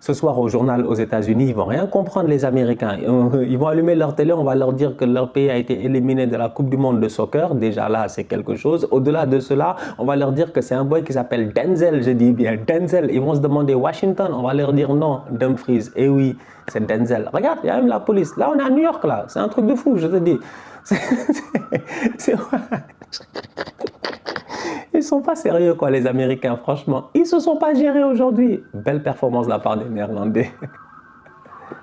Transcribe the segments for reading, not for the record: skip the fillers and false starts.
Ce soir au journal aux États-Unis, ils vont rien comprendre les Américains. Ils vont allumer leur télé, on va leur dire que leur pays a été éliminé de la Coupe du Monde de soccer. Déjà là, c'est quelque chose. Au-delà de cela, on va leur dire que c'est un boy qui s'appelle Denzel, je dis bien Denzel. Ils vont se demander Washington, on va leur dire non, Dumfries. Eh oui, c'est Denzel. Regarde, il y a même la police. Là, on est à New York, là. C'est un truc de fou, je te dis. C'est... Ils sont pas sérieux, quoi, les Américains, franchement. Ils se sont pas gérés aujourd'hui. Belle performance de la part des Néerlandais.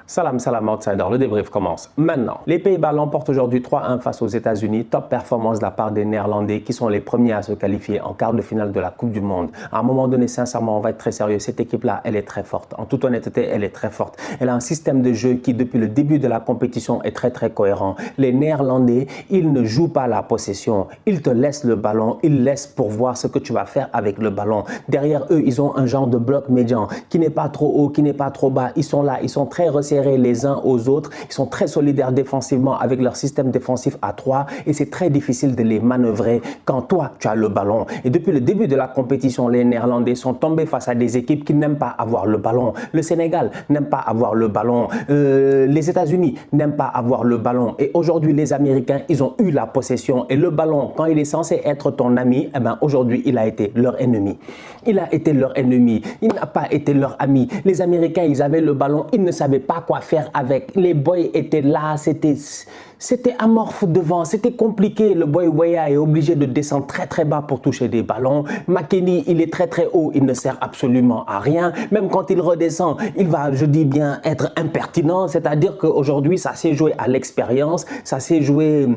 Salam, salam, outsider, le débrief commence maintenant. Les Pays-Bas l'emportent aujourd'hui 3-1 face aux États-Unis. Top performance de la part des Néerlandais qui sont les premiers à se qualifier en quart de finale de la Coupe du Monde. À un moment donné, sincèrement, on va être très sérieux. Cette équipe-là, elle est très forte. En toute honnêteté, elle est très forte. Elle a un système de jeu qui, depuis le début de la compétition, est très cohérent. Les Néerlandais, ils ne jouent pas la possession. Ils te laissent le ballon. Ils laissent pour voir ce que tu vas faire avec le ballon. Derrière eux, ils ont un genre de bloc médian qui n'est pas trop haut, qui n'est pas trop bas. Ils sont là, ils sont très resserrés les uns aux autres. Ils sont très solidaires défensivement avec leur système défensif à 3 et c'est très difficile de les manœuvrer quand toi, tu as le ballon. Et depuis le début de la compétition, les Néerlandais sont tombés face à des équipes qui n'aiment pas avoir le ballon. Le Sénégal n'aime pas avoir le ballon. Les États-Unis n'aiment pas avoir le ballon. Et aujourd'hui, les Américains, ils ont eu la possession. Et le ballon, quand il est censé être ton ami, eh ben, aujourd'hui, il a été leur ennemi. Il a été leur ennemi. Il n'a pas été leur ami. Les Américains, ils avaient le ballon. Ils ne savaient pas quoi faire avec. Les boys étaient là. C'était amorphe devant. C'était compliqué. Le boy Weah est obligé de descendre très bas pour toucher des ballons. McKennie, il est très haut. Il ne sert absolument à rien. Même quand il redescend, il va, je dis bien, être impertinent. C'est-à-dire qu'aujourd'hui, ça s'est joué à l'expérience. Ça s'est joué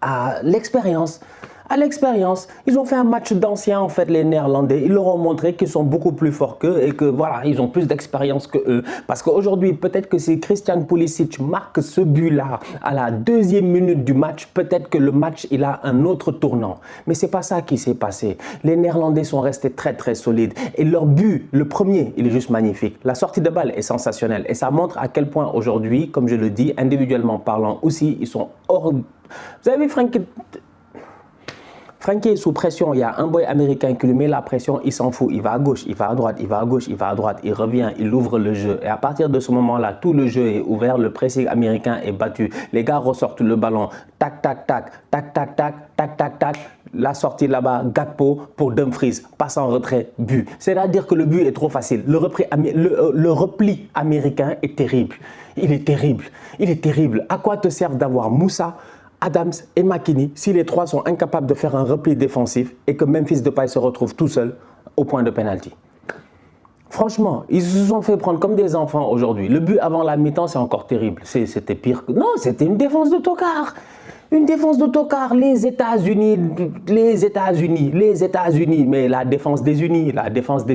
à l'expérience. À l'expérience, ils ont fait un match d'anciens en fait les Néerlandais, ils leur ont montré qu'ils sont beaucoup plus forts qu'eux et que voilà, ils ont plus d'expérience que eux. Parce qu'aujourd'hui, peut-être que si Christian Pulisic marque ce but-là à la 2e minute du match, peut-être que le match il a un autre tournant. Mais c'est pas ça qui s'est passé. Les Néerlandais sont restés très solides et leur but, le premier, il est juste magnifique. La sortie de balle est sensationnelle et ça montre à quel point aujourd'hui, comme je le dis, individuellement parlant aussi, ils sont hors... Vous avez vu Frankie est sous pression, il y a un boy américain qui lui met la pression, il s'en fout, il va à gauche, il va à droite, il va à gauche, il va à droite, il revient, il ouvre le jeu. Et à partir de ce moment-là, tout le jeu est ouvert, le pressing américain est battu. Les gars ressortent le ballon, tac, tac, tac, tac, tac, tac, tac, tac, tac. La sortie là-bas, Gakpo pour Dumfries, passe en retrait, but. C'est-à-dire que le but est trop facile. Le repli américain est terrible. Il est terrible. Il est terrible. À quoi te sert d'avoir Moussa, Adams et McKennie si les trois sont incapables de faire un repli défensif et que Memphis Depay se retrouve tout seul au point de pénalty? Franchement, ils se sont fait prendre comme des enfants aujourd'hui. Le but avant la mi-temps, c'est encore terrible. C'était pire que... Non, c'était une défense d'autocar. Une défense d'autocar, les États-Unis, mais la défense des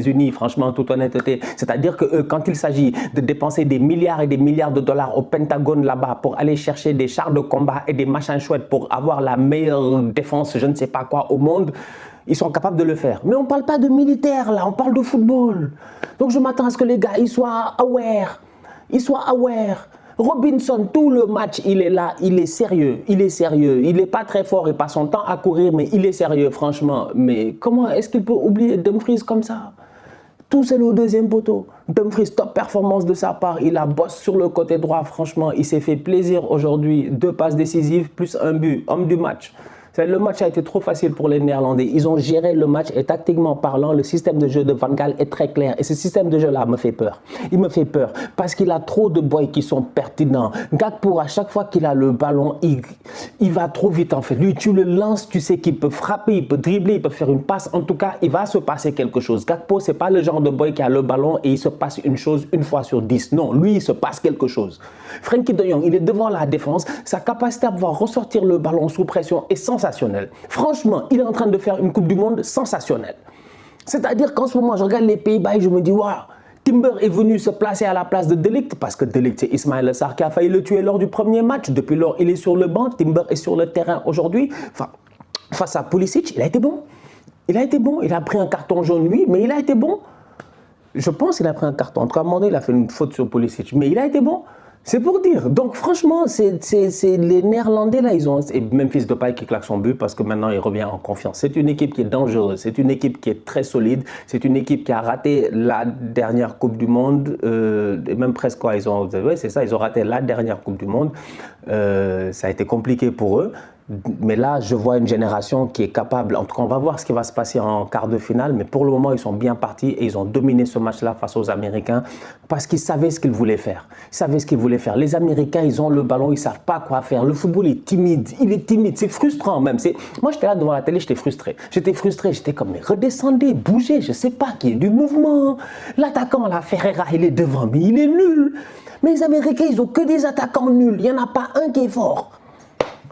Unis, franchement, toute honnêteté. C'est-à-dire que quand il s'agit de dépenser des milliards et des milliards de dollars au Pentagone là-bas pour aller chercher des chars de combat et des machins chouettes pour avoir la meilleure défense, je ne sais pas quoi, au monde, ils sont capables de le faire. Mais on ne parle pas de militaire là, on parle de football. Donc je m'attends à ce que les gars, ils soient aware. Robinson, tout le match, il est là, il est sérieux. Il n'est pas très fort, il passe son temps à courir, mais il est sérieux, franchement. Mais comment est-ce qu'il peut oublier Dumfries comme ça? Tout seul au 2e poteau. Dumfries, top performance de sa part. Il a bossé sur le côté droit, franchement. Il s'est fait plaisir aujourd'hui. 2 passes décisives plus un but. Homme du match. Le match a été trop facile pour les Néerlandais. Ils ont géré le match et tactiquement parlant, le système de jeu de Van Gaal est très clair. Et ce système de jeu-là me fait peur. Il me fait peur parce qu'il a trop de boys qui sont pertinents. Gakpo, à chaque fois qu'il a le ballon, il va trop vite en fait. Lui, tu le lances, tu sais qu'il peut frapper, il peut dribbler, il peut faire une passe. En tout cas, il va se passer quelque chose. Gakpo, c'est pas le genre de boy qui a le ballon et il se passe une chose une fois sur 10. Non, lui, il se passe quelque chose. Frenkie de Jong, il est devant la défense. Sa capacité à pouvoir ressortir le ballon sous pression est sensationnelle. Franchement, il est en train de faire une Coupe du Monde sensationnelle. C'est-à-dire qu'en ce moment, je regarde les Pays-Bas et je me dis, waouh, Timber est venu se placer à la place de De Ligt parce que De Ligt, c'est Ismaïla Sarr qui a failli le tuer lors du premier match. Depuis lors, il est sur le banc. Timber est sur le terrain aujourd'hui. Enfin, face à Pulisic, il a été bon. Il a été bon. Il a pris un carton jaune, lui, mais il a été bon. Je pense qu'il a pris un carton. En tout cas, à un moment donné, il a fait une faute sur Pulisic, mais il a été bon. C'est pour dire. Donc franchement, les Néerlandais là, ils ont, et Memphis Depay qui claque son but parce que maintenant il revient en confiance. C'est une équipe qui est dangereuse, c'est une équipe qui est très solide, c'est une équipe qui a raté la dernière Coupe du Monde, et même presque quoi, ouais, c'est ça, ils ont raté la dernière Coupe du Monde. Ça a été compliqué pour eux. Mais là, je vois une génération qui est capable. En tout cas, on va voir ce qui va se passer en quart de finale. Mais pour le moment, ils sont bien partis et ils ont dominé ce match-là face aux Américains parce qu'ils savaient ce qu'ils voulaient faire. Ils savaient ce qu'ils voulaient faire. Les Américains, ils ont le ballon, ils ne savent pas quoi faire. Le football est timide. Il est timide. C'est frustrant même. Moi, j'étais là devant la télé, j'étais frustré. J'étais comme, mais redescendez, bougez. Je ne sais pas, qu'il y ait du mouvement. L'attaquant, là, Ferreira, il est devant, mais il est nul. Mais les Américains, ils n'ont que des attaquants nuls. Il n'y en a pas un qui est fort.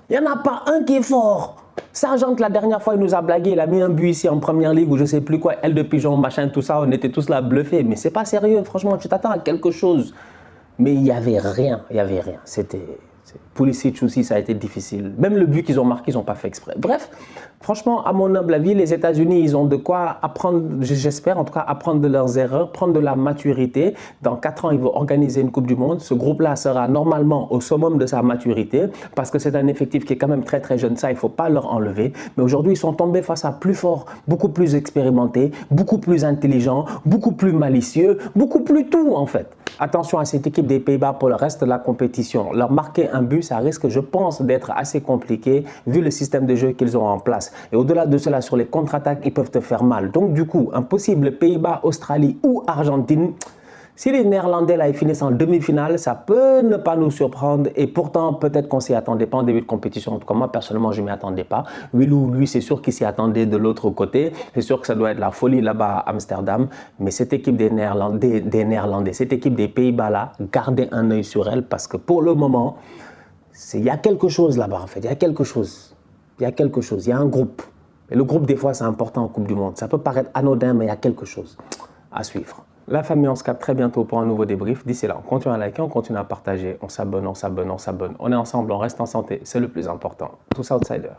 Il n'y en a pas un qui est fort. Sargent, la dernière fois, il nous a blagué. Il a mis un but ici en première ligue ou je ne sais plus quoi. Aile de pigeon, machin, tout ça. On était tous là bluffés. Mais c'est pas sérieux, franchement. Tu t'attends à quelque chose. Mais il n'y avait rien. Il n'y avait rien. C'était... Pulisic aussi, ça a été difficile. Même le but qu'ils ont marqué, ils n'ont pas fait exprès. Bref, franchement, à mon humble avis, les États-Unis, ils ont de quoi apprendre, j'espère en tout cas, apprendre de leurs erreurs, prendre de la maturité. Dans 4 ans, ils vont organiser une Coupe du Monde. Ce groupe-là sera normalement au summum de sa maturité parce que c'est un effectif qui est quand même très très jeune. Ça, il ne faut pas leur enlever. Mais aujourd'hui, ils sont tombés face à plus fort, beaucoup plus expérimentés, beaucoup plus intelligents, beaucoup plus malicieux, beaucoup plus tout en fait. Attention à cette équipe des Pays-Bas pour le reste de la compétition. Leur marquer un but, ça risque, je pense, d'être assez compliqué vu le système de jeu qu'ils ont en place. Et au-delà de cela, sur les contre-attaques, ils peuvent te faire mal. Donc du coup, un possible Pays-Bas, Australie ou Argentine, si les Néerlandais là, ils finissent en demi-finale, ça peut ne pas nous surprendre. Et pourtant, peut-être qu'on s'y attendait pas en début de compétition. En tout cas, moi, personnellement, je ne m'y attendais pas. Willou, lui, c'est sûr qu'il s'y attendait de l'autre côté. C'est sûr que ça doit être la folie là-bas à Amsterdam. Mais cette équipe des Néerlandais, cette équipe des Pays-Bas là, gardez un œil sur elle parce que pour le moment, il y a quelque chose là-bas en fait. Il y a quelque chose. Il y a quelque chose. Il y a un groupe. Et le groupe, des fois, c'est important en Coupe du Monde. Ça peut paraître anodin, mais il y a quelque chose à suivre. La famille, on se capte très bientôt pour un nouveau débrief. D'ici là, on continue à liker, on continue à partager, on s'abonne, on s'abonne, on s'abonne. On est ensemble, on reste en santé, c'est le plus important. Tous outsiders.